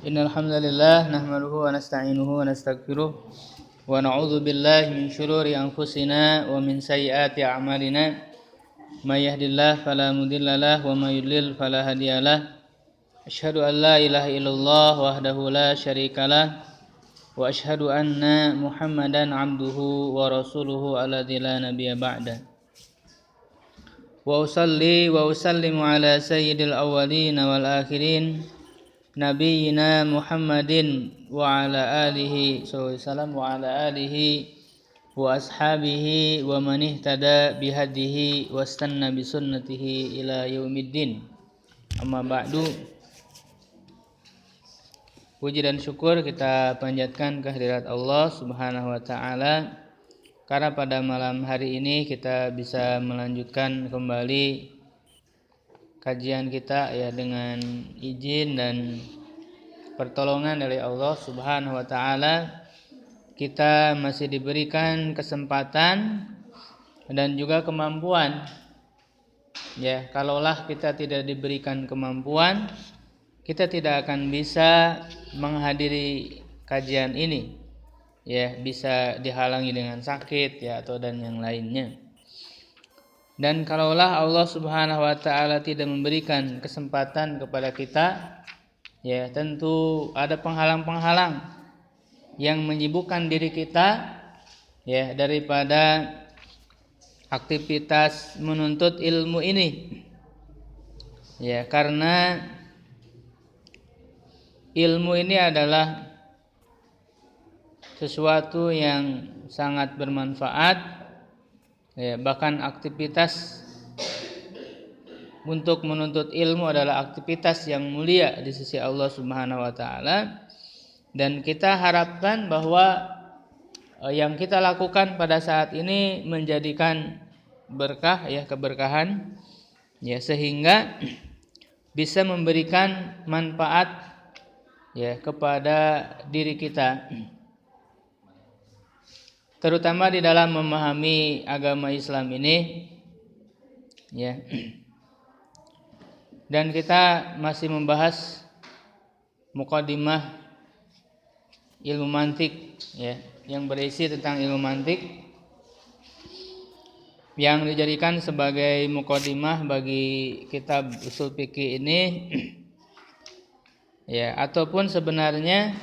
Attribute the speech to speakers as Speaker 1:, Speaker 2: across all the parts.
Speaker 1: Innal hamdalillah nahmaduhu wa nasta'inuhu wa nastaghfiruh wa na'udzu billahi min shururi anfusina wa min sayyiati a'malina may yahdihillahu fala mudhillalah wa may yudlil fala hadiyalah. Asyhadu an la ilaha illallah wahdahu la syarikalah wa asyhadu anna Muhammadan 'abduhu wa rasuluhu alladzi la nabiyya ba'da. Wa usalli wa usallimu ala sayyidil awwalin wal akhirin Nabiyyina Muhammadin wa ala alihi sallallahu wa ala alihi wa ashabihi wa man ihtada bihadihi wastanna bi sunnatihi ila yaumiddin. Amma ba'du. Puji dan syukur kita panjatkan kehadirat Allah Subhanahu wa taala karena pada malam hari ini kita bisa melanjutkan kembali kajian kita ya dengan izin dan pertolongan dari Allah Subhanahu wa taala. Kita masih diberikan kesempatan dan juga kemampuan. Ya, kalaulah kita tidak diberikan kemampuan, kita tidak akan bisa menghadiri kajian ini. Ya, bisa dihalangi dengan sakit ya atau dan yang lainnya. Dan kalaulah Allah Subhanahu wa taala tidak memberikan kesempatan kepada kita, ya tentu ada penghalang-penghalang yang menyibukkan diri kita ya daripada aktivitas menuntut ilmu ini. Ya, karena ilmu ini adalah sesuatu yang sangat bermanfaat. Ya, bahkan aktivitas untuk menuntut ilmu adalah aktivitas yang mulia di sisi Allah Subhanahu wa taala, dan kita harapkan bahwa yang kita lakukan pada saat ini menjadikan berkah ya, keberkahan ya, sehingga bisa memberikan manfaat ya kepada diri kita, terutama di dalam memahami agama Islam ini ya. Dan kita masih membahas muqaddimah ilmu mantik ya, yang berisi tentang ilmu mantik yang dijadikan sebagai muqaddimah bagi kitab usul fikih ini ya, ataupun sebenarnya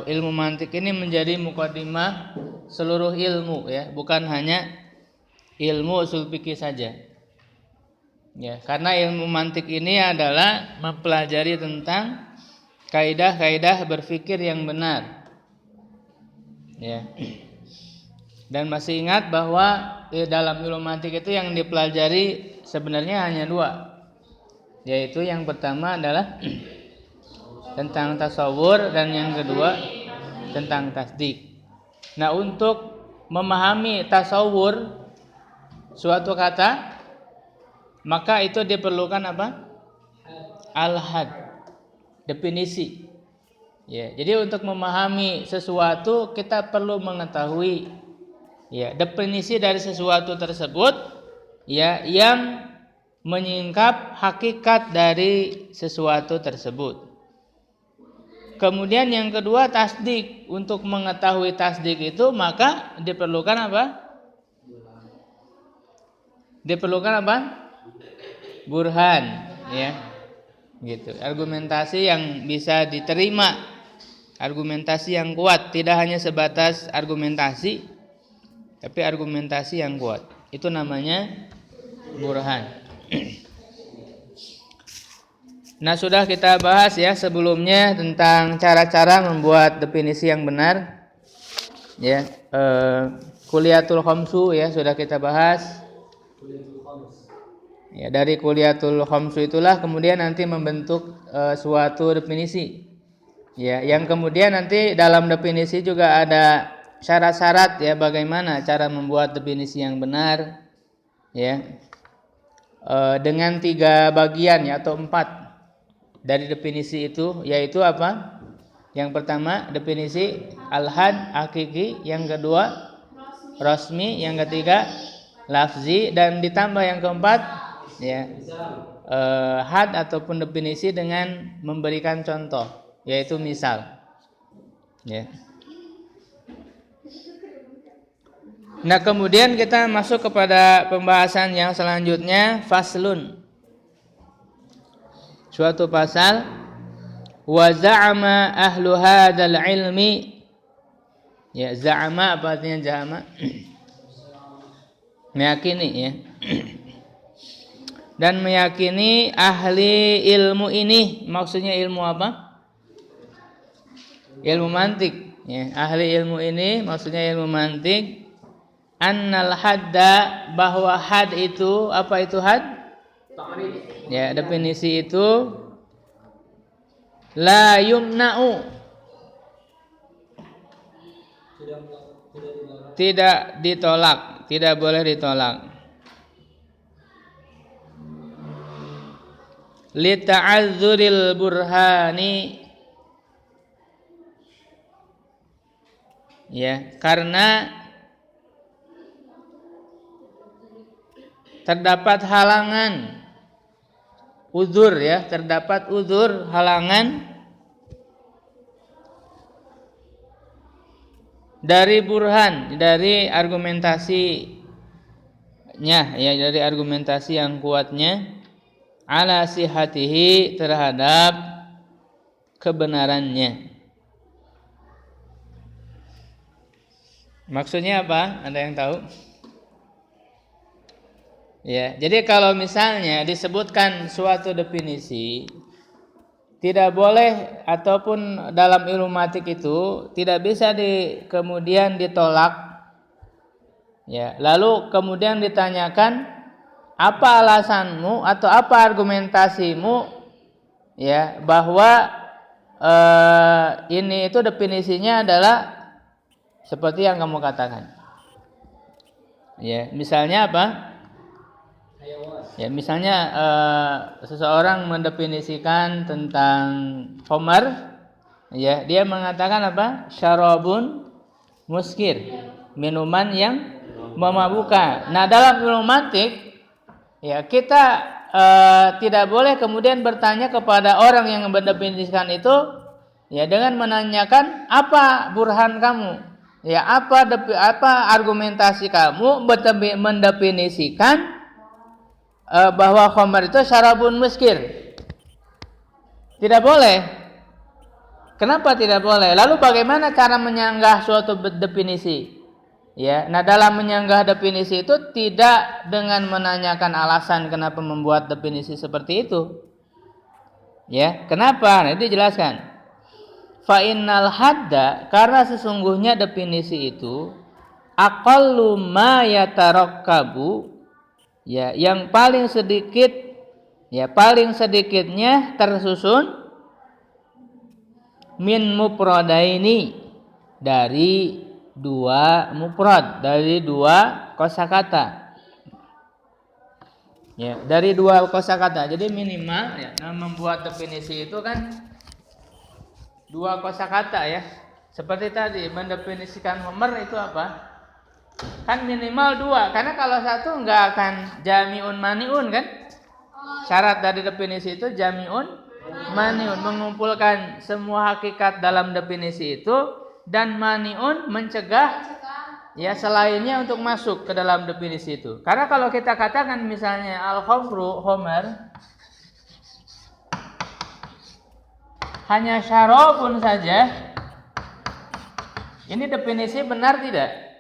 Speaker 1: ilmu mantik ini menjadi muqaddimah seluruh ilmu ya, bukan hanya ilmu usul fikih saja. Ya, karena ilmu mantik ini adalah mempelajari tentang kaidah-kaidah berfikir yang benar. Ya. Dan masih ingat bahwa di dalam ilmu mantik itu yang dipelajari sebenarnya hanya dua. Yaitu yang pertama adalah tentang tasawur dan yang kedua tentang tasdik. Nah, untuk memahami tasawur suatu kata, maka itu diperlukan apa? Al-had, definisi. Ya, jadi untuk memahami sesuatu kita perlu mengetahui ya definisi dari sesuatu tersebut ya, yang menyingkap hakikat dari sesuatu tersebut. Kemudian yang kedua tasdik. Untuk mengetahui tasdik itu maka diperlukan apa? Diperlukan apa? Burhan, ya. Gitu. Argumentasi yang bisa diterima, argumentasi yang kuat, tidak hanya sebatas argumentasi, tapi argumentasi yang kuat. Itu namanya burhan. Nah, sudah kita bahas ya sebelumnya tentang cara-cara membuat definisi yang benar. Ya, kuliatul khamsu ya sudah kita bahas. Ya, dari kuliatul khamsu itulah kemudian nanti membentuk suatu definisi. Ya, yang kemudian nanti dalam definisi juga ada syarat-syarat ya, bagaimana cara membuat definisi yang benar. Ya, dengan 3 bagian ya atau 4 dari definisi itu, yaitu apa? Yang pertama definisi al-had hakiki, yang kedua rasmi, yang ketiga lafzi, dan ditambah yang keempat ya had ataupun definisi dengan memberikan contoh, yaitu misal. Ya. Nah, kemudian kita masuk kepada pembahasan yang selanjutnya, faslun. Suatu pasal, wa za'ama ahlu hadzal ilmi. Ya, za'ama apa artinya za'ama? Meyakini, ya. Dan meyakini ahli ilmu ini, maksudnya ilmu apa? Ilmu mantik, ya. Ahli ilmu ini maksudnya ilmu mantik. Annal hadda, bahwa had itu, apa itu had? Ya, definisi itu la yumna'u, tidak ditolak, tidak boleh ditolak. Li ta'azzuril burhani, ya, karena terdapat halangan, uzur, ya, terdapat uzur, halangan dari burhan, dari argumentasinya, ya, dari argumentasi yang kuatnya, ala sihatihi, terhadap kebenarannya. Maksudnya apa? Ada yang tahu? Ya, jadi kalau misalnya disebutkan suatu definisi tidak boleh, ataupun dalam ilmu mantik itu tidak bisa kemudian ditolak. Ya, lalu kemudian ditanyakan apa alasanmu atau apa argumentasimu, ya, bahwa ini itu definisinya adalah seperti yang kamu katakan. Ya, misalnya apa? Ya, misalnya seseorang mendefinisikan tentang khamar, ya, dia mengatakan apa? Syarabun muskir, minuman yang memabukkan. Nah, dalam ilmu mantik, ya, kita tidak boleh kemudian bertanya kepada orang yang mendefinisikan itu, ya, dengan menanyakan apa burhan kamu, ya, apa argumentasi kamu mendefinisikan bahwa khamar itu syarabun muskir. Tidak boleh. Kenapa tidak boleh? Lalu bagaimana cara menyanggah suatu definisi? Ya, nah, dalam menyanggah definisi itu tidak dengan menanyakan alasan kenapa membuat definisi seperti itu. Ya, kenapa? Nah, itu dijelaskan. Fa innal hadda, karena sesungguhnya definisi itu aqallu ma yatarakkabu, ya, yang paling sedikit, ya, paling sedikitnya tersusun min mufradaini, dari dua mufrad, dari dua kosakata. Ya, dari dua kosakata. Jadi minimal, ya, membuat definisi itu kan dua kosakata, ya. Seperti tadi mendefinisikan homer itu apa? Kan minimal dua, karena kalau satu nggak akan jami'un mani'un, kan? Syarat dari definisi itu jami'un mani'un, mengumpulkan semua hakikat dalam definisi itu, dan mani'un, mencegah, ya, selainnya untuk masuk ke dalam definisi itu. Karena kalau kita katakan misalnya al-khamru homer hanya syarabun saja, ini definisi benar tidak?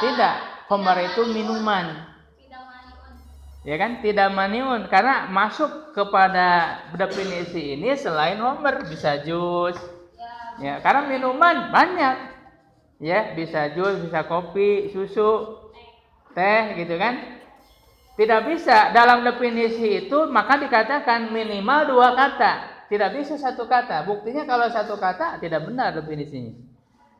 Speaker 1: Tidak. Khamar itu minuman. Ya kan? Tidak maniun, karena masuk kepada definisi ini selain khamar, bisa jus. Ya, karena minuman banyak. Ya, bisa jus, bisa kopi, susu, teh, gitu kan? Tidak bisa dalam definisi itu, maka dikatakan minimal dua kata. Tidak bisa satu kata. Buktinya kalau satu kata tidak benar definisinya.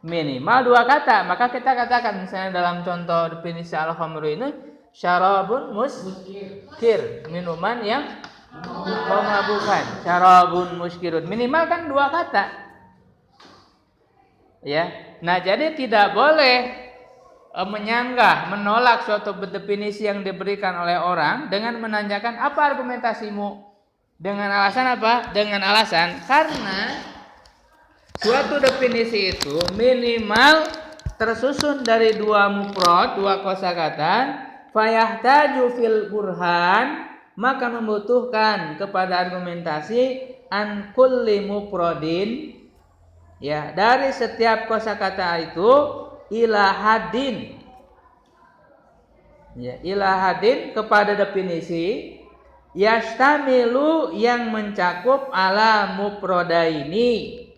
Speaker 1: Minimal dua kata. Maka kita katakan misalnya dalam contoh definisi al-khamru ini, syarabun muskir, minuman yang memabukkan. Syarabun muskirun, minimal kan dua kata. Ya. Nah, jadi tidak boleh menyanggah, menolak suatu definisi yang diberikan oleh orang dengan menanyakan apa argumentasimu? Dengan alasan apa? Dengan alasan karena suatu definisi itu minimal tersusun dari dua mufrad, dua kosakata, fayahtaju fil burhan, maka membutuhkan kepada argumentasi an kulli mufradin, ya, dari setiap kosakata itu ila hadin, ya, ila hadin kepada definisi yastamilu yang mencakup ala mufradaini,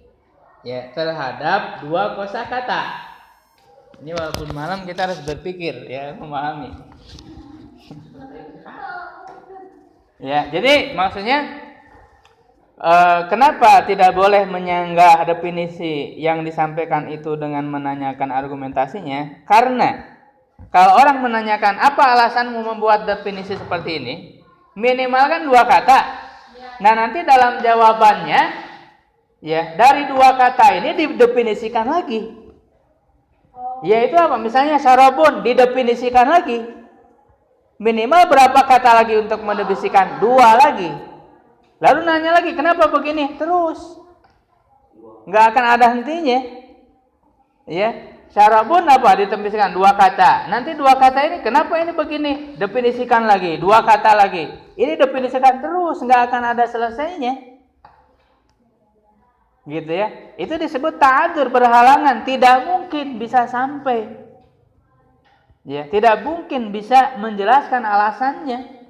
Speaker 1: ya, terhadap dua kosakata. Ini walaupun malam kita harus berpikir, ya, memahami. Ya, jadi maksudnya kenapa tidak boleh menyanggah definisi yang disampaikan itu dengan menanyakan argumentasinya? Karena kalau orang menanyakan apa alasanmu membuat definisi seperti ini, minimal kan dua kata. Nah, nanti dalam jawabannya, ya, dari dua kata ini didefinisikan lagi. Yaitu apa? Misalnya syarabun didefinisikan lagi. Minimal berapa kata lagi untuk mendefinisikan? Dua lagi. Lalu nanya lagi, kenapa begini? Terus. Nggak akan ada hentinya. Ya, syarabun apa? Didefinisikan dua kata. Nanti dua kata ini, kenapa ini begini? Definisikan lagi, dua kata lagi. Ini definisikan terus, nggak akan ada selesainya. Gitu ya. Itu disebut ta'adzur, berhalangan, tidak mungkin bisa sampai. Ya, tidak mungkin bisa menjelaskan alasannya.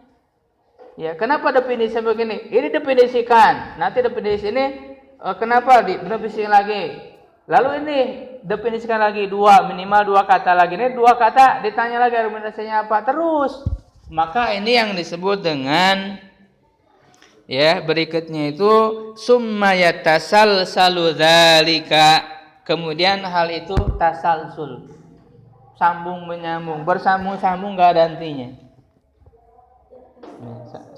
Speaker 1: Ya, kenapa definisi begini? Ini definisikan. Nanti definisi ini kenapa didefinisikan lagi? Lalu ini definisikan lagi dua, minimal dua kata lagi. Ini dua kata ditanya lagi argumentasinya apa? Terus. Maka ini yang disebut dengan, ya, berikutnya itu summa yatasalsalu dzalika. Kemudian hal itu tasalsul. Sambung menyambung, bersambung-sambung enggak ada hentinya.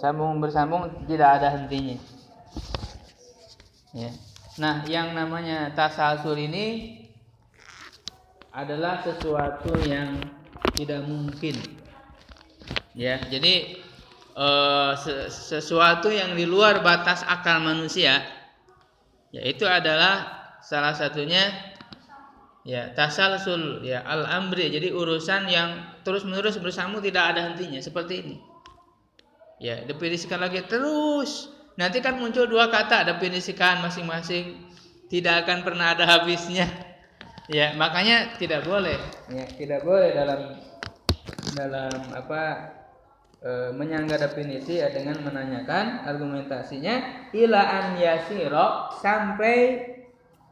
Speaker 1: Sambung bersambung tidak ada hentinya. Ya. Nah, yang namanya tasalsul ini adalah sesuatu yang tidak mungkin. Ya, jadi sesuatu yang di luar batas akal manusia, yaitu adalah salah satunya, ya, tasalsul, ya, al-amri. Jadi urusan yang terus-menerus bersambung tidak ada hentinya seperti ini. Ya, definisikan lagi terus. Nanti kan muncul dua kata, definisikan masing-masing, tidak akan pernah ada habisnya. Ya, makanya tidak boleh, ya, tidak boleh dalam menyanggah definisi, ya, dengan menanyakan argumentasinya ila an yasiro, sampai,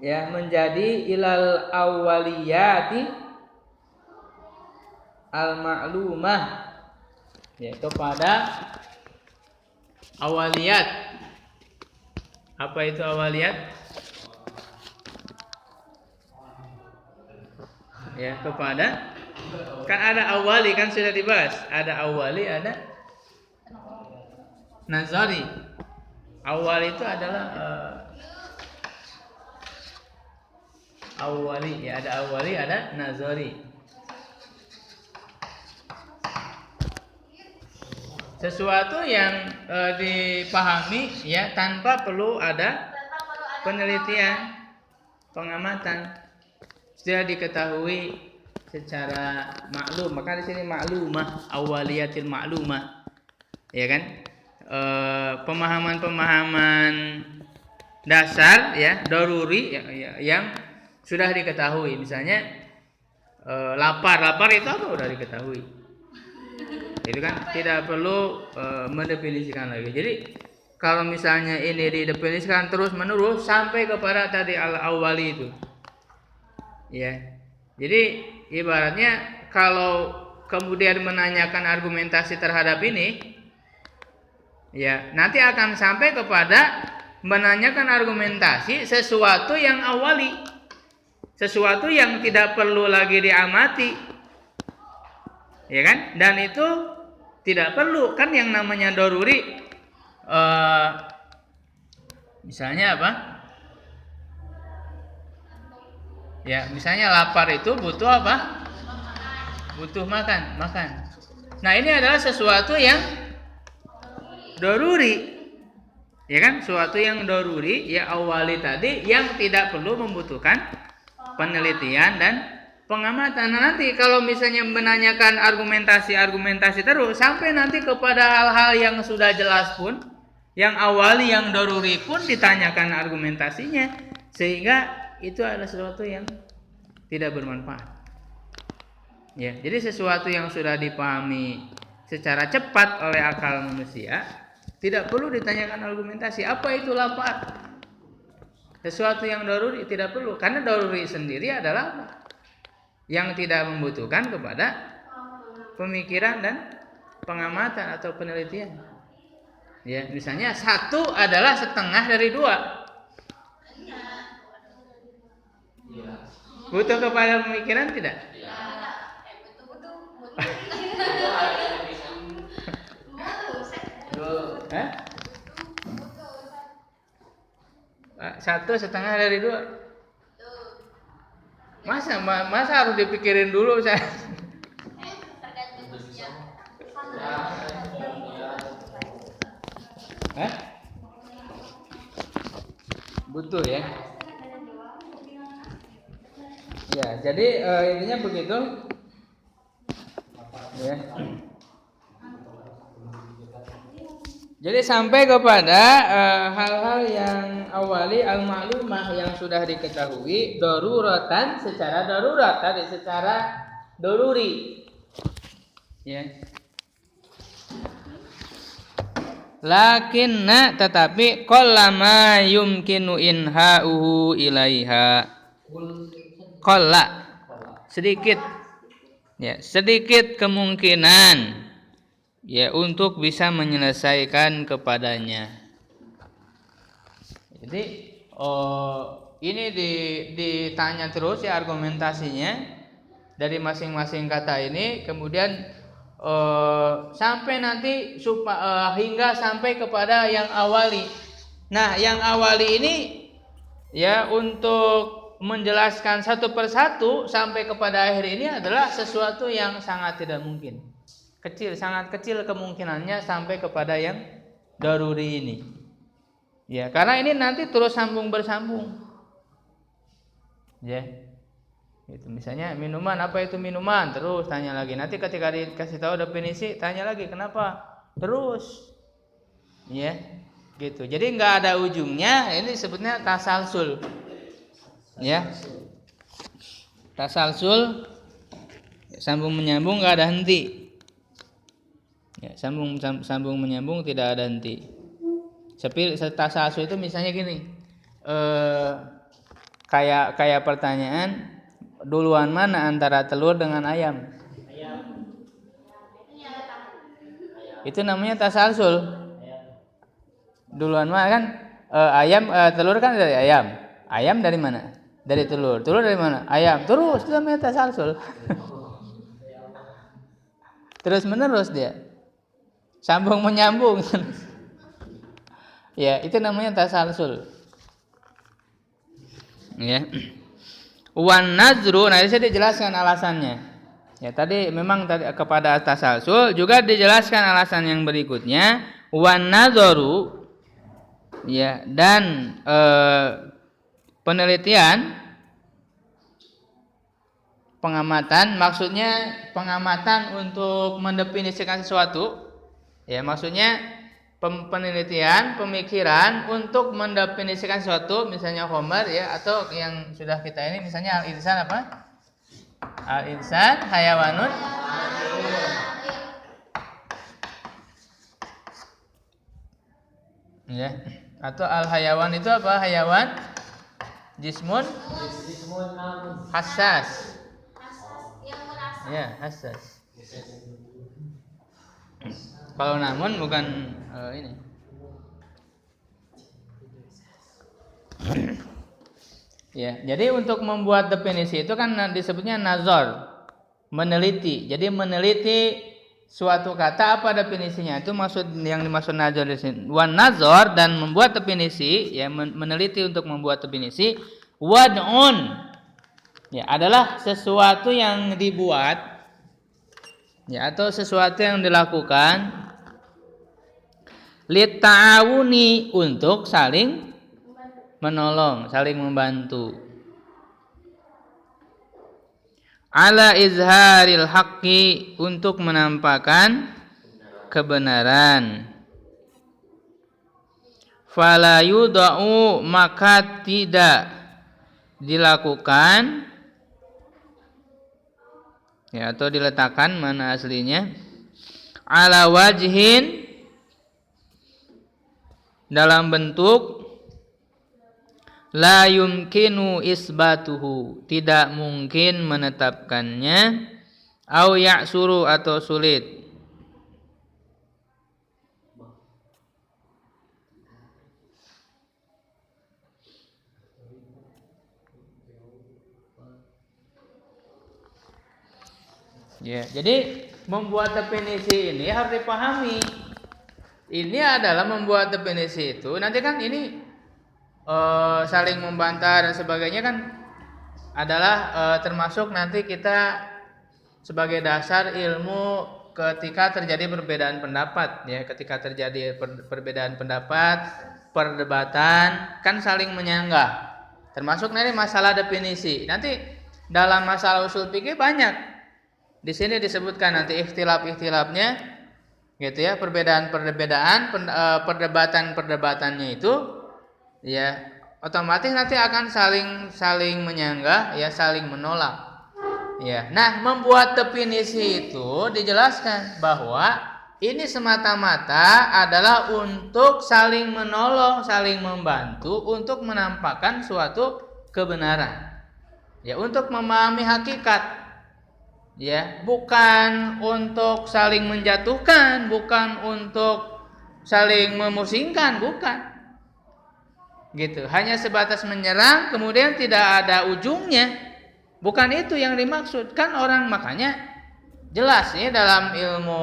Speaker 1: ya, menjadi ilal awwaliyati al ma'lumah, ya, kepada awaliyat. Apa itu awaliyat? Ya, kepada, kan ada awali, kan sudah dibahas. Ada awali, ada nazari. Awali itu adalah awali, ya, ada awali, ada nazari. Sesuatu yang dipahami, ya, tanpa perlu ada penelitian, pengamatan, sudah diketahui secara maklum. Maka di sini maklumah, awaliyatil maklumah, ya kan? Pemahaman-pemahaman dasar, ya, daruri, ya, yang sudah diketahui. Misalnya lapar itu apa? Sudah diketahui. Itu kan tidak perlu mendefinisikan lagi. Jadi kalau misalnya ini didefinisikan terus menerus sampai kepada tadi al-awwali itu, ya. Jadi ibaratnya kalau kemudian menanyakan argumentasi terhadap ini, ya, nanti akan sampai kepada menanyakan argumentasi sesuatu yang awali, sesuatu yang tidak perlu lagi diamati, ya kan? Dan itu tidak perlu, kan yang namanya daruri, misalnya apa? Ya, misalnya lapar itu butuh apa? butuh makan. Nah, ini adalah sesuatu yang daruri. Ya kan? Sesuatu yang daruri, ya awali tadi yang tidak perlu membutuhkan penelitian dan pengamatan. Nah, nanti kalau misalnya menanyakan argumentasi terus sampai nanti kepada hal-hal yang sudah jelas pun, yang awali yang daruri pun ditanyakan argumentasinya, sehingga itu adalah sesuatu yang tidak bermanfaat. Ya, jadi sesuatu yang sudah dipahami secara cepat oleh akal manusia tidak perlu ditanyakan argumentasi. Apa itu lafaz? Sesuatu yang daruri tidak perlu, karena daruri sendiri adalah yang tidak membutuhkan kepada pemikiran dan pengamatan atau penelitian. Ya, misalnya 1 adalah setengah dari 2. Butuh kepada pemikiran tidak? Hah? 1 setengah dari 2. Masa harus dipikirin dulu saya. Hah? Butuh ya. Ya, jadi intinya begitu. Ya. Jadi sampai kepada hal-hal yang awali al-ma'lumah yang sudah diketahui daruratan secara darurat, tadi secara daruri. Ya. Lakinna tetapi qallama yumkinu inha'uhu ilaiha. Qalla sedikit. Ya, sedikit kemungkinan ya untuk bisa menyelesaikan kepadanya. Jadi ini ditanya terus ya argumentasinya dari masing-masing kata ini, kemudian sampai nanti hingga sampai kepada yang awali. Nah, yang awali ini ya untuk menjelaskan satu persatu sampai kepada akhir ini adalah sesuatu yang sangat tidak mungkin. Sangat kecil kemungkinannya sampai kepada yang daruri ini. Ya, karena ini nanti terus sambung bersambung. Ya. Itu misalnya minuman, apa itu minuman? Terus tanya lagi. Nanti ketika dikasih tahu definisi, tanya lagi kenapa? Terus. Ya. Gitu. Jadi enggak ada ujungnya, ini disebutnya tasalsul. Ya. Tasalsul sambung menyambung enggak ada henti. Ya, sambung menyambung tidak ada henti. Tasalsul itu misalnya gini. Kayak pertanyaan, duluan mana antara telur dengan ayam? Itu namanya tasalsul. Duluan mana kan ayam, telur kan dari ayam. Ayam dari mana? Dari telur. Telur dari mana? Ayam. Terus itu namanya tasalsul. Terus menerus dia. Sambung menyambung. Ya, itu namanya tasalsul. Ya. Wan nazru, nah saya dijelaskan alasannya. Ya, tadi memang kepada tasalsul juga dijelaskan alasan yang berikutnya. Wan nazaru, ya, dan penelitian, pengamatan, maksudnya pengamatan untuk mendefinisikan sesuatu. Ya, maksudnya penelitian, pemikiran untuk mendefinisikan sesuatu, misalnya Homer ya, atau yang sudah kita ini misalnya al-insan apa? Al-insan hayawanun. Ya, atau al-hayawan itu apa? Hayawan jismun hassas. Ya, hassas. Kalau namun bukan ini. Ya, jadi untuk membuat definisi itu kan disebutnya nazar, meneliti. Jadi meneliti suatu kata apa definisinya? Itu maksud yang dimaksud nazar di sini. Wan nazar, dan membuat definisi, ya, meneliti untuk membuat definisi. Wad'un, ya, adalah sesuatu yang dibuat Ya, atau sesuatu yang dilakukan lit ta'awuni untuk saling menolong, saling membantu. Ala izharil haqqi untuk menampakkan kebenaran. Fala yudau maka tidak dilakukan ya atau diletakkan mana aslinya ala wajhin dalam bentuk la yumkinu isbatuhu tidak mungkin menetapkannya au ya'suru atau sulit. Ya, jadi membuat definisi ini harus dipahami. Ini adalah membuat definisi itu. Nanti kan ini saling membantah dan sebagainya kan adalah termasuk nanti kita sebagai dasar ilmu ketika terjadi perbedaan pendapat. Ya, ketika terjadi perbedaan pendapat, perdebatan kan saling menyanggah. Termasuk nanti masalah definisi. Nanti dalam masalah usul fikih banyak. Di sini disebutkan nanti ikhtilaf-ikhtilafnya gitu ya, perbedaan-perbedaan, perdebatan-perdebatannya itu ya otomatis nanti akan saling menyanggah ya, saling menolak. Ya. Nah, membuat definisi itu dijelaskan bahwa ini semata-mata adalah untuk saling menolong, saling membantu untuk menampakkan suatu kebenaran. Ya, untuk memahami hakikat. Ya, bukan untuk saling menjatuhkan, bukan untuk saling memusingkan, bukan. Gitu, hanya sebatas menyerang kemudian tidak ada ujungnya. Bukan itu yang dimaksud. Kan orang makanya jelas ya dalam ilmu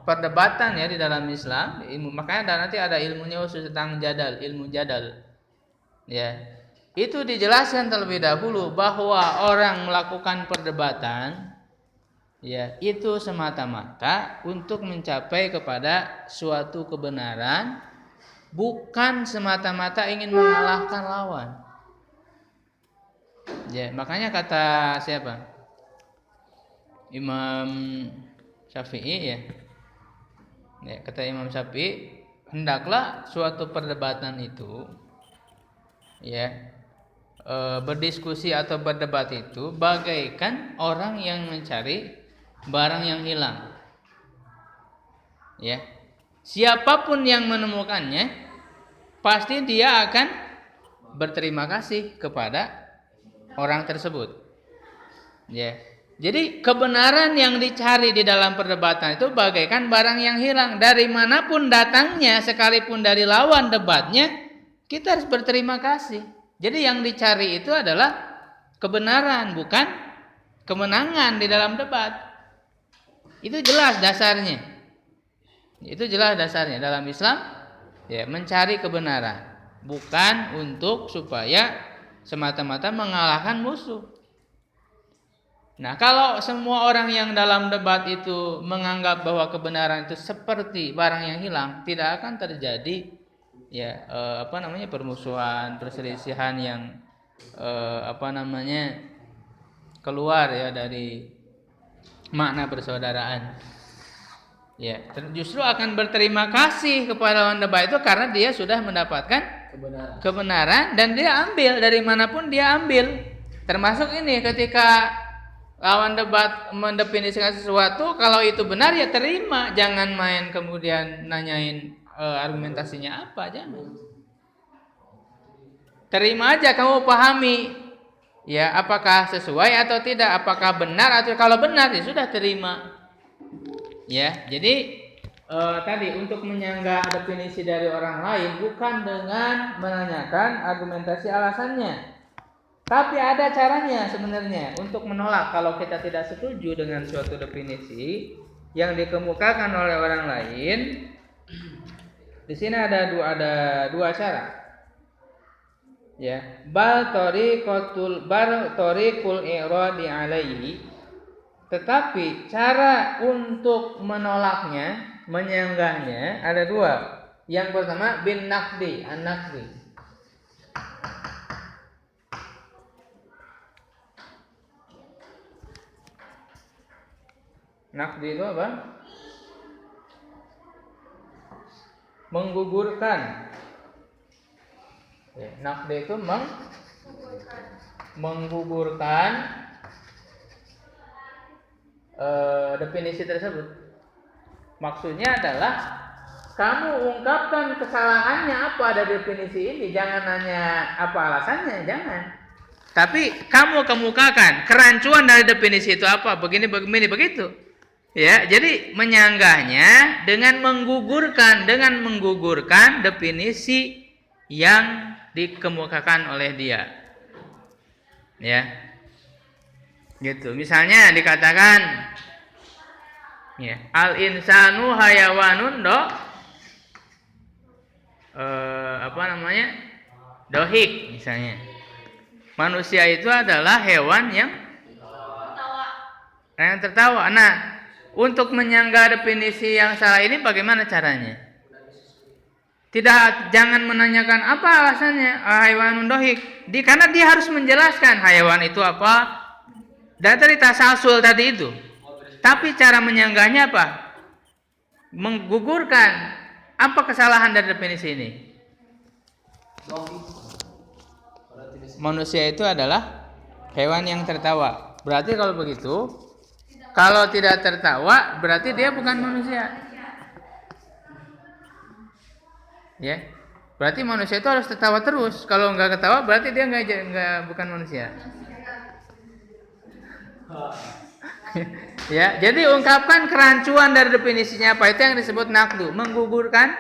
Speaker 1: perdebatan ya di dalam Islam, makanya nanti ada ilmunya khusus tentang jadal, ilmu jadal. Ya. Itu dijelaskan terlebih dahulu bahwa orang melakukan perdebatan ya, itu semata-mata untuk mencapai kepada suatu kebenaran, bukan semata-mata ingin mengalahkan lawan. Ya, makanya kata siapa? Imam Syafi'i ya. Ya, kata Imam Syafi'i, hendaklah suatu perdebatan itu ya, berdiskusi atau berdebat itu bagaikan orang yang mencari barang yang hilang. Ya. Siapapun yang menemukannya pasti dia akan berterima kasih kepada orang tersebut. Ya. Jadi kebenaran yang dicari di dalam perdebatan itu bagaikan barang yang hilang. Dari manapun datangnya, sekalipun dari lawan debatnya, kita harus berterima kasih. Jadi yang dicari itu adalah kebenaran, bukan kemenangan di dalam debat. Itu jelas dasarnya. Itu jelas dasarnya dalam Islam ya, mencari kebenaran, bukan untuk supaya semata-mata mengalahkan musuh. Nah, kalau semua orang yang dalam debat itu menganggap bahwa kebenaran itu seperti barang yang hilang, tidak akan terjadi ya permusuhan, perselisihan yang keluar ya dari makna persaudaraan. Ya, justru akan berterima kasih kepada lawan debat itu karena dia sudah mendapatkan kebenaran dan dia ambil dari manapun dia ambil. Termasuk ini ketika lawan debat mendefinisikan sesuatu, kalau itu benar ya terima, jangan main kemudian nanyain argumentasinya apa, jangan. Terima aja, kamu pahami ya, apakah sesuai atau tidak, apakah benar atau kalau benar ya sudah terima. Ya, jadi tadi untuk menyanggah definisi dari orang lain bukan dengan menanyakan argumentasi alasannya. Tapi ada caranya sebenarnya untuk menolak kalau kita tidak setuju dengan suatu definisi yang dikemukakan oleh orang lain. Di sini ada dua cara. Ya, bal tariqul i'radi alaihi. Tetapi cara untuk menolaknya, menyanggahnya ada dua. Yang pertama bin naqdi, an-naqdi. Naqdi itu apa? Menggugurkan. Ya, naqdi itu menggugurkan definisi tersebut. Maksudnya adalah kamu ungkapkan kesalahannya apa ada definisi ini, jangan nanya apa alasannya, jangan. Tapi kamu kemukakan kerancuan dari definisi itu apa, begini begitu. Ya, jadi menyanggahnya dengan menggugurkan definisi yang dikemukakan oleh dia. Ya. Gitu. Misalnya dikatakan ya, al insanu hayawanun dohik misalnya. Manusia itu adalah hewan yang tertawa. Nah, untuk menyanggah definisi yang salah ini bagaimana caranya? Jangan menanyakan apa alasannya hayawanun dohik. Karena dia harus menjelaskan hayawan itu apa. Dari tasalsul tadi itu. Tapi cara menyanggahnya apa? Menggugurkan apa kesalahan dari definisi ini? Manusia itu adalah hewan yang tertawa. Berarti kalau begitu, kalau tidak tertawa berarti dia bukan manusia. Ya. Berarti manusia itu harus tertawa terus. Kalau enggak ketawa berarti dia bukan manusia. Ya, jadi ungkapkan kerancuan dari definisinya apa, itu yang disebut naqdu, menggugurkan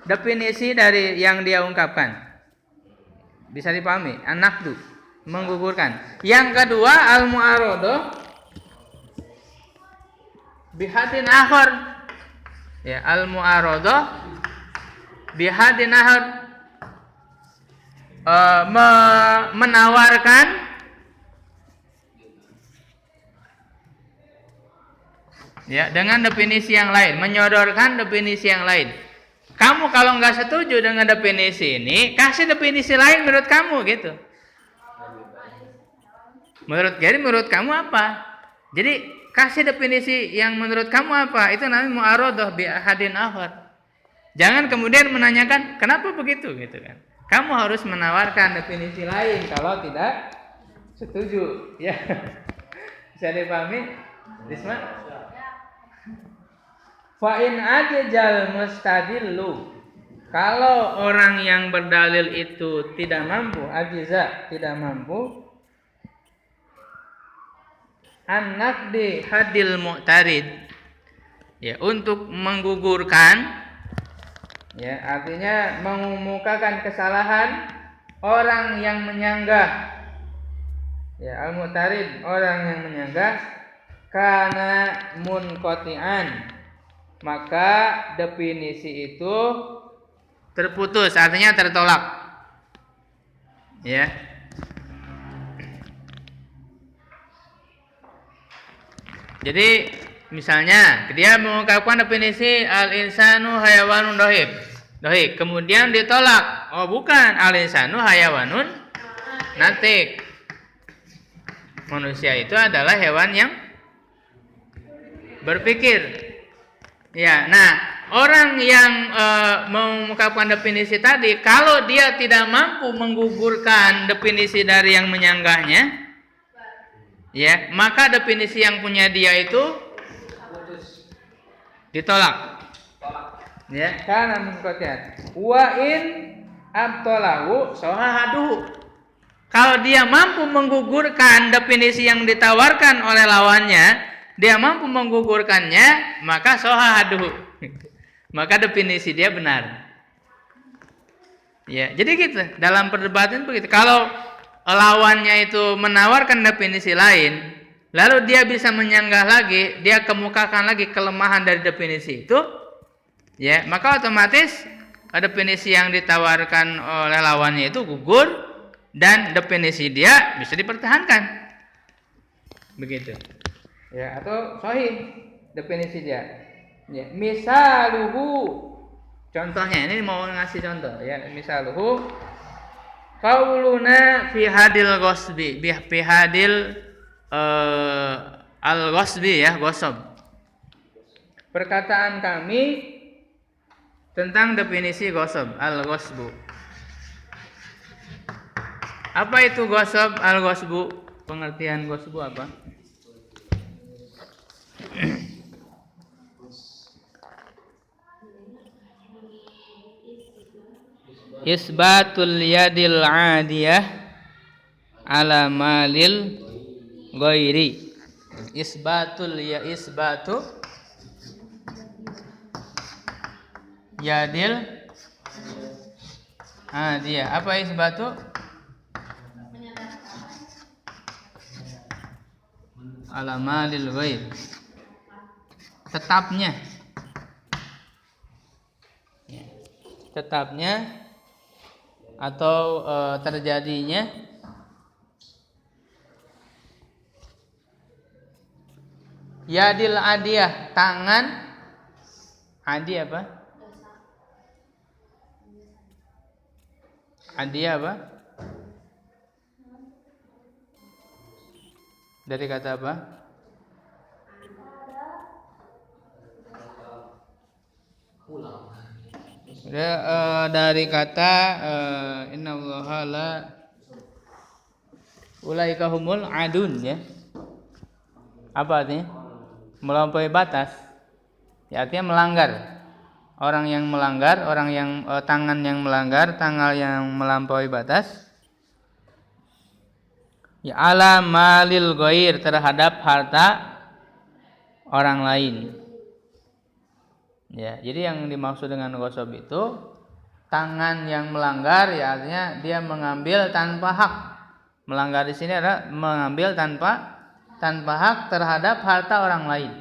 Speaker 1: definisi dari yang dia ungkapkan. Bisa dipahami, an-naqdu, menggugurkan. Yang kedua al-mu'aradah bihadin akhar. Ya, al-mu'aradah bihadin akhar, menawarkan ya dengan definisi yang lain, menyodorkan definisi yang lain. Kamu kalau nggak setuju dengan definisi ini, kasih definisi lain menurut kamu gitu. Menurut kamu apa? Jadi kasih definisi yang menurut kamu apa? Itu namanya mu'aradah bi ahadin akhar. Jangan kemudian menanyakan kenapa begitu gitu kan. Kamu harus menawarkan definisi lain kalau tidak setuju. Ya. Bisa dipahami? Risma? Fa'in ajjal mustadillu. Kalau orang yang berdalil itu tidak mampu, tidak mampu, an-naqdi hadil mu'tarid. Ya, untuk menggugurkan, ya, artinya mengemukakan kesalahan orang yang menyanggah. Ya, al-mu'tarid, orang yang menyanggah, kana munqati'an. Maka definisi itu terputus, artinya tertolak. Ya. Jadi misalnya dia mengungkapkan definisi al-insanu hayawanun dohik, kemudian ditolak. Oh bukan, al-insanu hayawanun natik. Manusia itu adalah hewan yang berpikir. Ya, nah orang yang mengungkapkan definisi tadi, kalau dia tidak mampu menggugurkan definisi dari yang menyanggahnya, ya, maka definisi yang punya dia itu ditolak. Ya, karena mengkotian. Wa in abtalahu sohahaduhu. Kalau dia mampu menggugurkan definisi yang ditawarkan oleh lawannya, dia mampu menggugurkannya, maka sohahaduhu. Maka definisi dia benar. Ya, jadi gitu. Dalam perdebatan begitu. Kalau lawannya itu menawarkan definisi lain, lalu dia bisa menyanggah lagi, dia kemukakan lagi kelemahan dari definisi itu, ya, maka otomatis definisi yang ditawarkan oleh lawannya itu gugur dan definisi dia bisa dipertahankan. Begitu. Ya, atau sahih definisi dia. Ya, misaluhu. Contohnya ini mau ngasih contoh ya, misaluhu qauluna fi hadil ghasbi, fi hadil al-ghasbi ya, ghasab. Perkataan kami tentang definisi ghasab, al-ghasbu. Apa itu ghasab, al-ghasbu? Pengertian ghasbu apa? Isbatul yadil adiyah ala malil ghairi. Isbatu yadil adiyah. Apa isbatu? Ala malil ghairi. Tetapnya atau terjadinya yadil adiyah, tangan adi apa? Adiyah apa? Dari kata apa? Dari kata innallaha la ulaika humul adun ya. Apa artinya? Melampaui batas. Ya, artinya melanggar. Orang yang melanggar, orang yang tangan yang melanggar, tangan yang melampaui batas. Ya, ala malil ghair, terhadap harta orang lain. Ya, jadi yang dimaksud dengan ghasab itu tangan yang melanggar, ya artinya dia mengambil tanpa hak. Melanggar di sini adalah mengambil tanpa hak terhadap harta orang lain.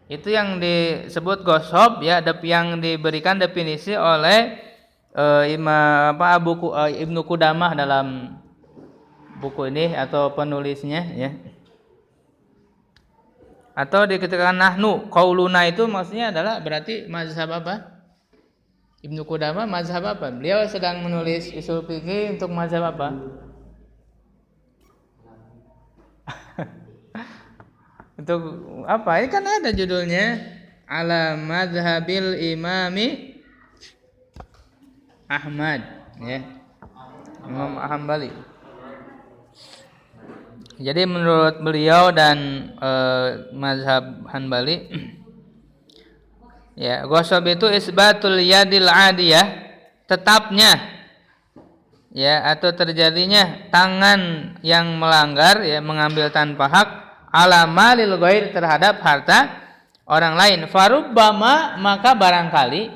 Speaker 1: Itu yang disebut ghasab ya, yang diberikan definisi oleh Ibnu Qudamah dalam buku ini atau penulisnya ya. Atau dikatakan nahnu, qauluna itu maksudnya adalah berarti mazhab apa? Ibnu Qudamah mazhab apa? Beliau sedang menulis ushul fikih untuk mazhab apa? Untuk apa? Ini kan ada judulnya ala madhabil imami Ahmad ya. Imam Hambali. Jadi menurut beliau dan mazhab Hanbali ya, ghasab itu isbatul yadil adiyah, tetapnya ya atau terjadinya tangan yang melanggar ya, mengambil tanpa hak ala malil ghair, terhadap harta orang lain. Farubbama, maka barangkali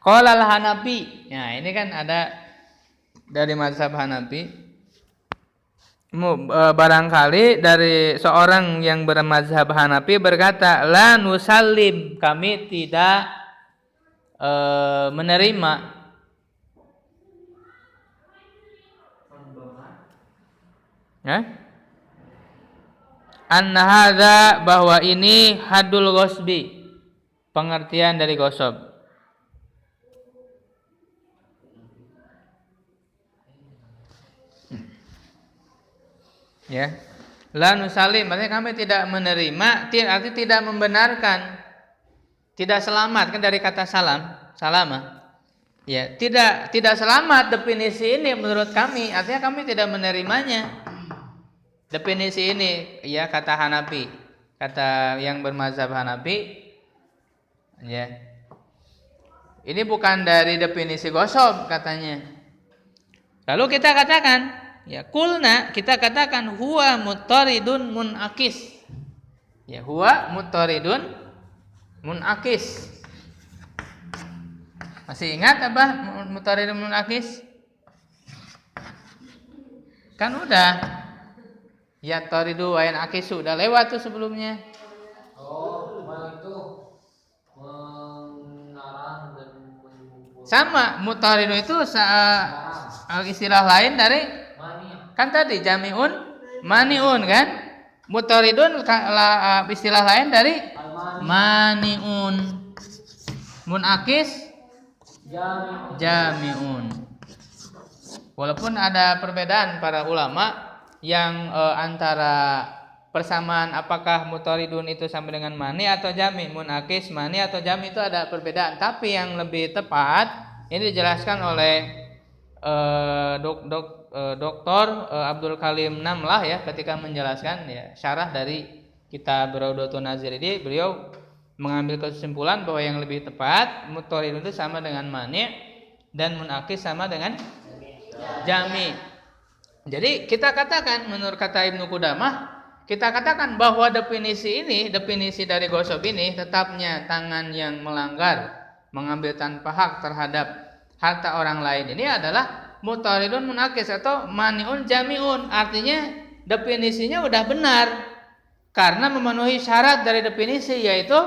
Speaker 1: qala al-Hanafi. Nah, ini kan ada dari mazhab Hanafi. Barangkali dari seorang yang bermazhab Hanafi berkata, la nusallim, kami tidak menerima ya, anna hadza, bahwa ini hadul ghasbi, pengertian dari ghasab. Ya, la nusalim, artinya kami tidak menerima, artinya tidak membenarkan, tidak selamat kan dari kata salama. Ya, tidak selamat definisi ini menurut kami, artinya kami tidak menerimanya. Definisi ini ya, kata Hanafi, kata yang bermazhab Hanafi ya. Ini bukan dari definisi ghasab katanya. Lalu kita katakan ya, kulna, kita katakan huwa muttaridun munakis. Ya, huwa muttaridun munakis. Masih ingat apa muttaridun munakis? Kan udah. Ya taridu wa yanakisu, udah lewat tuh sebelumnya. Oh, itu mengarah dan sama, muttaridu itu istilah lain dari kan tadi jami'un mani'un kan? Mutaridun istilah lain dari maniun. Munakis jamiun. Walaupun ada perbedaan para ulama yang antara persamaan apakah mutaridun itu sama dengan mani atau jami, munakis mani atau jami itu ada perbedaan. Tapi yang lebih tepat ini dijelaskan oleh Dr. Abdul Kalim Namlah ya ketika menjelaskan ya syarah dari kitab Raudatun Nazir ini, beliau mengambil kesimpulan bahwa yang lebih tepat mutaridun itu sama dengan mani dan munakis sama dengan jami. Jadi kita katakan menurut kata Ibnu Qudamah, kita katakan bahwa definisi dari gosok ini tetapnya tangan yang melanggar, mengambil tanpa hak terhadap harta orang lain ini adalah mutaridun munakis atau maniun jamiun. Artinya definisinya udah benar karena memenuhi syarat dari definisi yaitu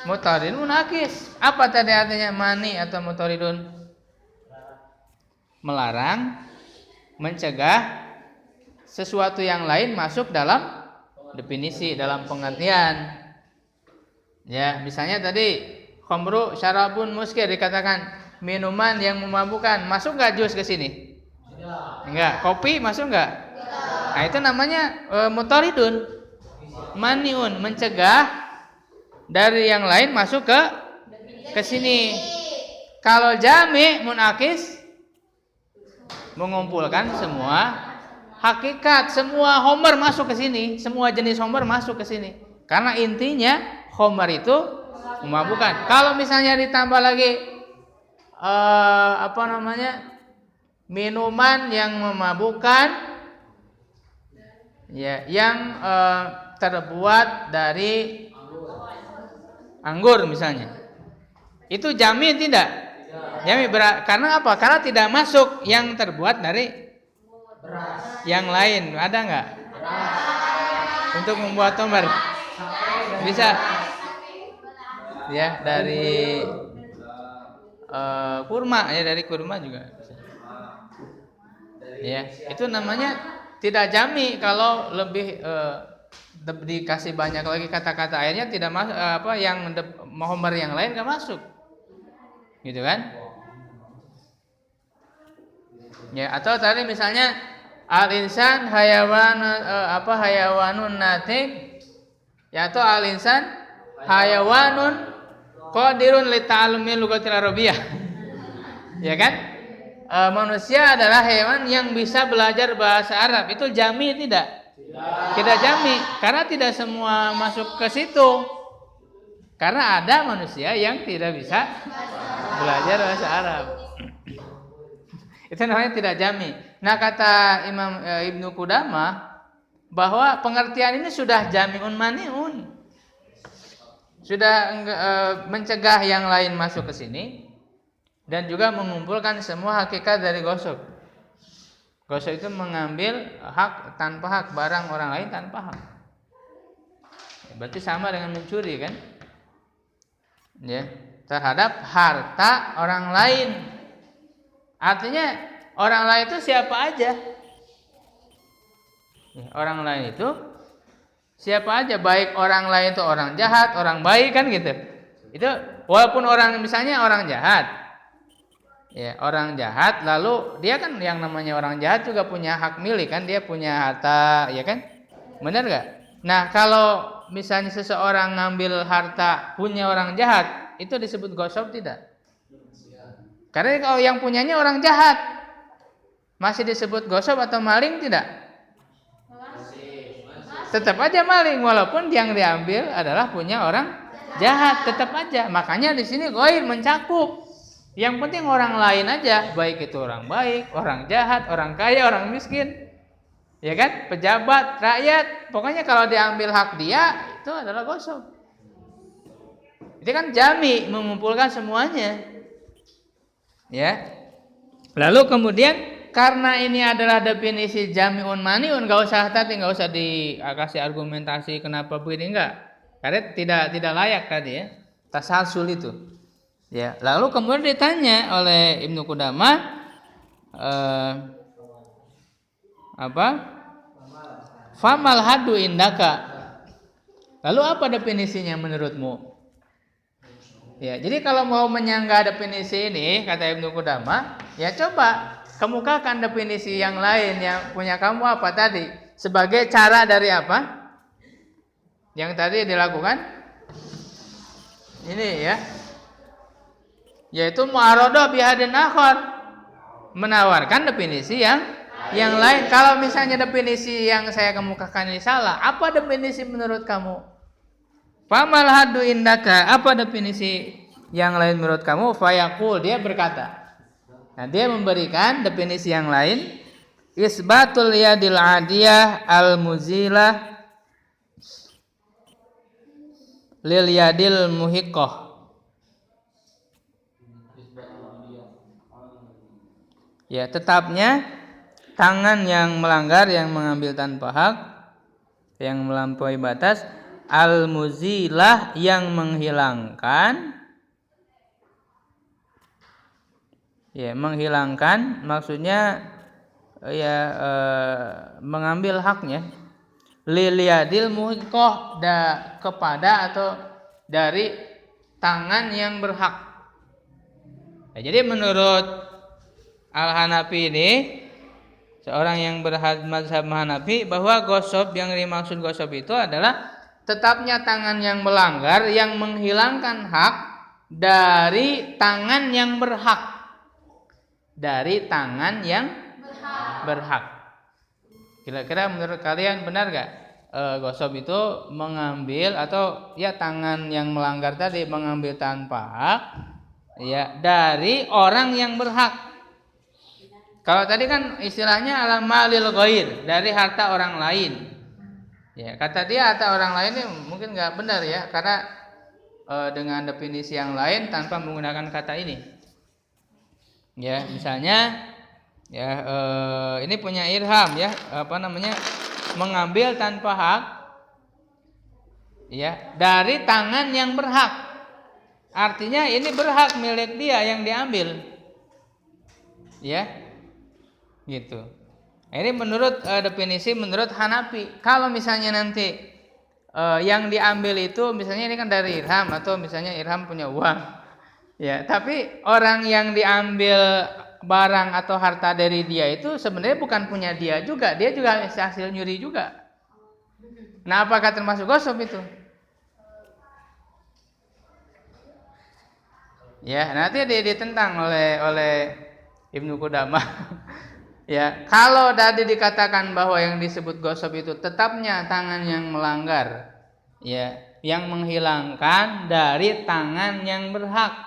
Speaker 1: mutaridun munakis. Apa tadi artinya mani atau mutaridun? Melarang, mencegah sesuatu yang lain masuk dalam definisi, dalam pengertian. Ya, misalnya tadi khamru syarabun muskir dikatakan minuman yang memabukkan, masuk nggak jus ke sini? Enggak. Kopi masuk nggak? Nah itu namanya mutaridun, maniun, mencegah dari yang lain masuk ke sini. Kalau jami munakis mengumpulkan semua hakikat, semua homer masuk ke sini, semua jenis homer masuk ke sini. Karena intinya homer itu memabukkan. Kalau misalnya ditambah lagi minuman yang memabukkan, ya, yang terbuat dari anggur misalnya, itu jami tidak? Jami karena apa? Karena tidak masuk yang terbuat dari yang lain. Ada nggak? Untuk membuat homer bisa, ya, dari kurma, ya, dari kurma juga bisa. Ya, itu namanya tidak jami. Kalau lebih dikasih banyak lagi kata-kata akhirnya tidak masuk, yang homer yang lain nggak masuk, gitu kan? Ya, atau tadi misalnya al-insan hayawanun natik, ya, atau al-insan hayawanun qadirun li ta'allumi lughatil arabiyyah. Ya kan? Manusia adalah hewan yang bisa belajar bahasa Arab. Itu jami tidak? Tidak jami, karena tidak semua masuk ke situ. Karena ada manusia yang tidak bisa belajar bahasa Arab. Itu namanya tidak jami. Nah, kata Imam Ibnu Qudamah bahwa pengertian ini sudah jami'un mani'un. Sudah mencegah yang lain masuk ke sini dan juga mengumpulkan semua hakikat dari gosok. Gosok itu mengambil hak tanpa hak, barang orang lain tanpa hak. Berarti sama dengan mencuri kan? Ya, terhadap harta orang lain. Artinya orang lain itu siapa aja? Orang lain itu siapa aja, baik orang lain itu orang jahat, orang baik kan gitu. Itu walaupun misalnya orang jahat. Ya, orang jahat lalu dia kan yang namanya orang jahat juga punya hak milik kan, dia punya harta, ya kan? Benar enggak? Nah, kalau misalnya seseorang ngambil harta punya orang jahat, itu disebut gosok tidak? Karena kalau yang punyanya orang jahat, masih disebut gosok atau maling tidak? Tetap aja maling, walaupun yang diambil adalah punya orang jahat, tetap aja. Makanya di sini ghair mencakup. Yang penting orang lain aja, baik itu orang baik, orang jahat, orang kaya, orang miskin, ya kan? Pejabat, rakyat, pokoknya kalau diambil hak dia itu adalah gosok. Itu kan jami, mengumpulkan semuanya. Ya. Lalu kemudian karena ini adalah definisi jami'un mani'un, enggak usah dikasih argumentasi kenapa begini, enggak. Karena tidak layak tadi ya. Tasalsul itu. Ya, lalu kemudian ditanya oleh Ibnu Qudamah Famal hadu indaka. Lalu apa definisinya menurutmu? Ya, jadi kalau mau menyangga definisi ini, kata Ibnu Qudamah, ya coba kemukakan definisi yang lain yang punya kamu apa tadi? Sebagai cara dari apa? Yang tadi dilakukan? Ini ya. Yaitu mu'aradah bihadin akhar. Menawarkan definisi yang lain. Kalau misalnya definisi yang saya kemukakan ini salah, apa definisi menurut kamu? Famal hadu indaka, apa definisi yang lain menurut kamu? Fayaqul, dia berkata. Nah, dia memberikan definisi yang lain. Isbatul yadil adiyah al-muzilah lil yadil muhiqqah. Ya, tetapnya tangan yang melanggar, yang mengambil tanpa hak, yang melampaui batas, al-muzilah yang menghilangkan. Ya, menghilangkan maksudnya ya mengambil haknya. Lil yadil muhiqqah, kepada atau dari tangan yang berhak. Ya, jadi menurut Al-Hanafi ini, seorang yang bermadzhab Hanafi, bahwa gosop, yang dimaksud gosop itu adalah tetapnya tangan yang melanggar, yang menghilangkan hak dari tangan yang berhak. Dari tangan yang berhak. Kira-kira menurut kalian benar gak? Gosop itu mengambil, atau ya tangan yang melanggar tadi mengambil tanpa hak, ya dari orang yang berhak. Kalau tadi kan istilahnya ala malil ghair, dari harta orang lain. Ya, kata dia harta orang lain ini mungkin nggak benar ya, karena dengan definisi yang lain tanpa menggunakan kata ini. Ya, misalnya ya ini punya irham ya, mengambil tanpa hak, ya dari tangan yang berhak. Artinya ini berhak milik dia yang diambil. Ya. Gitu. Ini menurut definisi menurut Hanafi. Kalau misalnya nanti yang diambil itu misalnya ini kan dari irham, atau misalnya irham punya uang, ya. Tapi orang yang diambil barang atau harta dari dia itu sebenarnya bukan punya dia juga hasil nyuri juga. Nah, apakah termasuk gosop itu? Ya, nanti ditentang oleh Ibnu Qudamah. Ya, kalau tadi dikatakan bahwa yang disebut gosop itu tetapnya tangan yang melanggar, ya, yang menghilangkan dari tangan yang berhak,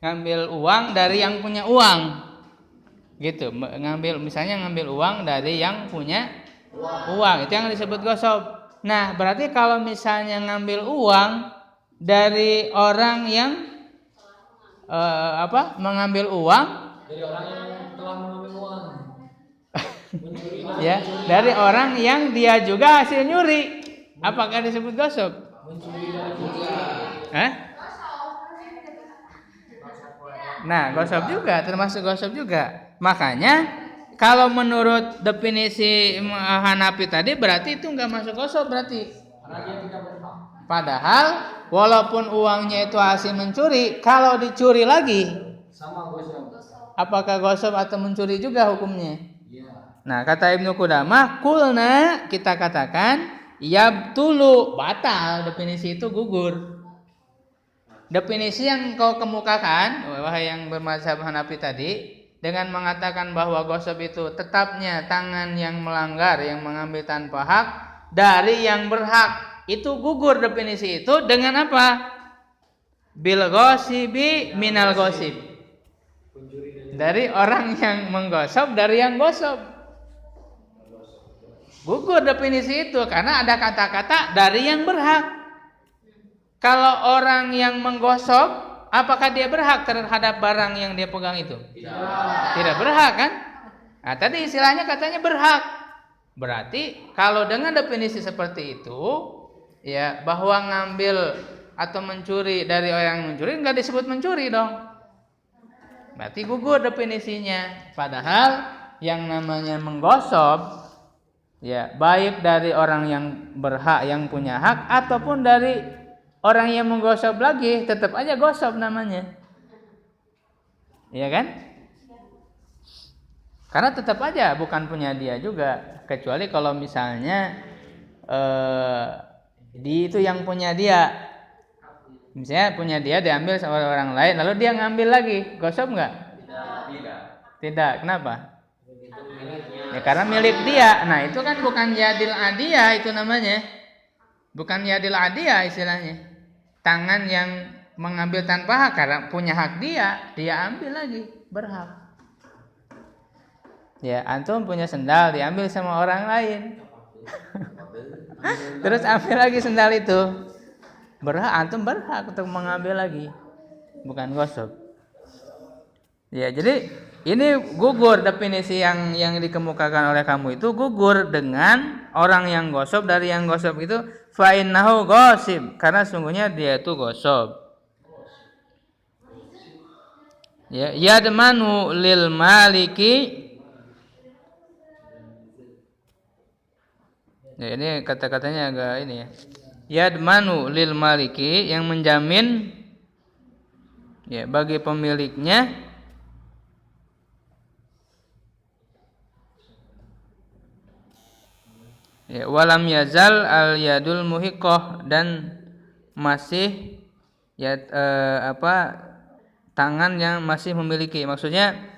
Speaker 1: ngambil uang dari yang punya uang, gitu. Misalnya ngambil uang dari yang punya uang, itu yang disebut gosop. Nah, berarti kalau misalnya ngambil uang dari orang yang mengambil uang dari orang yang telah mengambil uang. Ya, dari orang yang dia juga hasil nyuri. Apakah disebut gosop? Mencuri dari juga. Nah, gosop juga, termasuk gosop juga. Makanya kalau menurut definisi Hanafi tadi berarti itu enggak masuk gosop berarti. Karena dia tidak berhak. Padahal walaupun uangnya itu hasil mencuri, kalau dicuri lagi sama gosop. Apakah gosop atau mencuri juga hukumnya? Ya. Nah, kata Ibnu Qudamah, kulna, kita katakan yabtulu, batal, definisi itu gugur. Definisi yang kau kemukakan, wahai yang bermadzhab Hanafi tadi, dengan mengatakan bahwa gosop itu tetapnya tangan yang melanggar, yang mengambil tanpa hak dari yang berhak. Itu gugur definisi itu dengan apa? Bil ghasibi minal ghasib. Dari orang yang menggosop, dari yang gosop. Gugur definisi itu karena ada kata-kata dari yang berhak. Kalau orang yang menggosop, apakah dia berhak terhadap barang yang dia pegang itu? Tidak berhak kan? Nah, tadi istilahnya katanya berhak. Berarti kalau dengan definisi seperti itu, ya, bahwa ngambil atau mencuri dari orang yang mencuri enggak disebut mencuri dong. Berarti gugur definisinya. Padahal yang namanya menggosop, Ya, baik dari orang yang berhak, yang punya hak, ataupun dari orang yang menggosok lagi, tetap aja gosok namanya. Iya kan? Karena tetap aja bukan punya dia juga, kecuali kalau misalnya itu yang punya dia. Misalnya punya dia diambil sama orang lain, lalu dia ngambil lagi, gosok nggak? Tidak. Kenapa? Ya karena milik dia. Nah itu kan bukan yadil adiyah itu namanya. Bukan yadil adiyah istilahnya. Tangan yang mengambil tanpa hak karena punya hak dia ambil lagi, berhak. Ya antum punya sendal diambil sama orang lain. Terus ambil lagi sendal itu. Antum berhak untuk mengambil lagi. Bukan gosok. Ya, jadi ini gugur definisi yang dikemukakan oleh kamu itu gugur dengan orang yang gosok. Dari yang gosok itu fa innahu ghasib, karena sungguhnya dia itu gosok. Ya, yadmanu lil maliki. Ya, ini kata-katanya agak ini ya. Yadmanu lil maliki, yang menjamin ya bagi pemiliknya. Ya, walam yazal al yadul muhiqqah, dan masih ya tangan yang masih memiliki. Maksudnya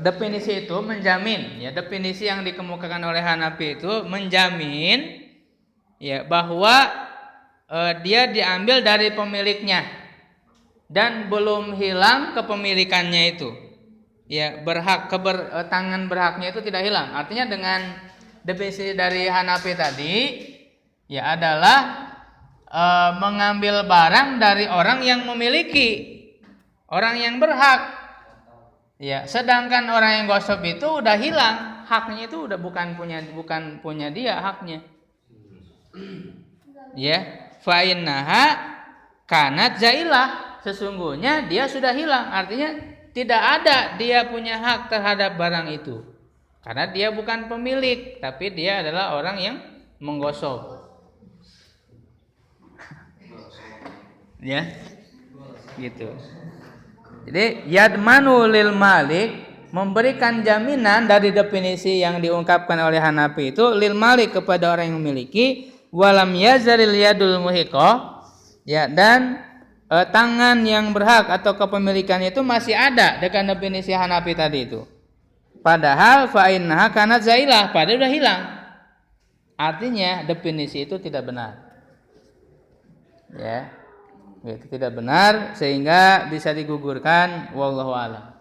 Speaker 1: definisi itu menjamin, ya definisi yang dikemukakan oleh Hanafi itu menjamin ya bahwa dia diambil dari pemiliknya dan belum hilang kepemilikannya itu. Ya, tangan berhaknya itu tidak hilang. Artinya dengan definisi dari Hanafi tadi ya adalah mengambil barang dari orang yang memiliki, orang yang berhak. Ya, sedangkan orang yang gosok itu udah hilang, haknya itu udah bukan punya dia haknya. Ya, fa innaha kanat zailah, sesungguhnya dia sudah hilang. Artinya tidak ada dia punya hak terhadap barang itu. Karena dia bukan pemilik, tapi dia adalah orang yang menggosok. Ya. Gitu. Jadi yadmanu lil malik, memberikan jaminan dari definisi yang diungkapkan oleh Hanafi itu lil malik kepada orang yang memiliki, walam yazalil yadul muhiqqah, ya, dan tangan yang berhak atau kepemilikannya itu masih ada dengan definisi Hanafi tadi itu. Padahal fa innaha kanat zailah, padahal sudah hilang. Artinya definisi itu tidak benar. Ya. Itu tidak benar sehingga bisa digugurkan, wallahu a'lam.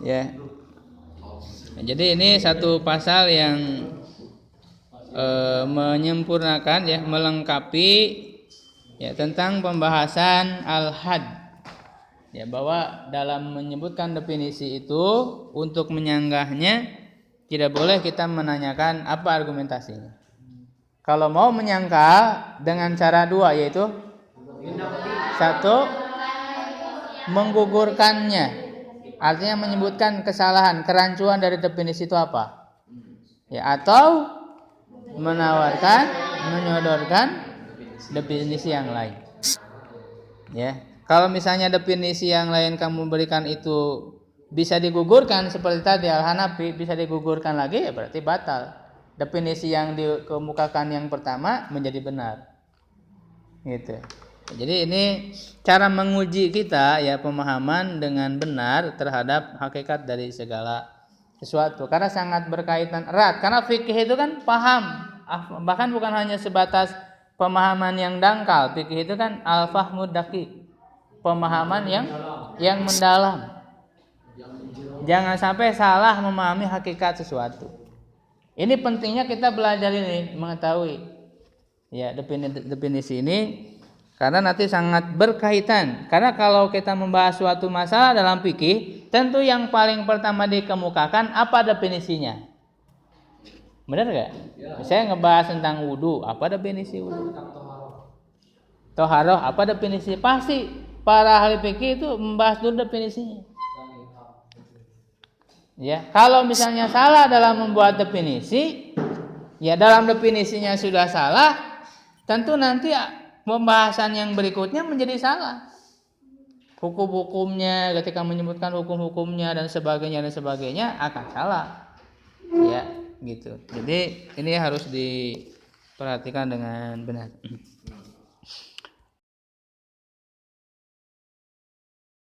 Speaker 1: Ya. Jadi ini satu pasal yang menyempurnakan ya, melengkapi ya tentang pembahasan al-had. Ya, bahwa dalam menyebutkan definisi itu untuk menyanggahnya tidak boleh kita menanyakan apa argumentasinya. Kalau mau menyangkal dengan cara dua, yaitu satu, menggugurkannya, artinya menyebutkan kesalahan, kerancuan dari definisi itu apa, ya, atau menyodorkan definisi yang lain. Ya, kalau misalnya definisi yang lain kamu berikan itu bisa digugurkan seperti tadi Al-Hanafi bisa digugurkan lagi, ya berarti batal. Definisi yang dikemukakan yang pertama menjadi benar. Gitu. Jadi ini cara menguji kita ya pemahaman dengan benar terhadap hakikat dari segala sesuatu, karena sangat berkaitan erat. Karena fikih itu kan paham, bahkan bukan hanya sebatas pemahaman yang dangkal. Fikih itu kan al-fahmud daqiq, pemahaman yang mendalam. Jangan sampai salah memahami hakikat sesuatu. Ini pentingnya kita belajar ini, mengetahui ya definisi ini, karena nanti sangat berkaitan. Karena kalau kita membahas suatu masalah dalam fikih, tentu yang paling pertama dikemukakan apa definisinya. Benar nggak? Saya ngebahas tentang wudu, apa definisi wudu? Toharoh, apa definisi? Pasti para ahli fikih itu membahas dulu definisinya. Ya, kalau misalnya salah dalam membuat definisi, ya dalam definisinya sudah salah, tentu nanti pembahasan yang berikutnya menjadi salah. Hukum-hukumnya ketika menyebutkan hukum-hukumnya dan sebagainya akan salah. Ya, gitu. Jadi ini harus diperhatikan dengan benar.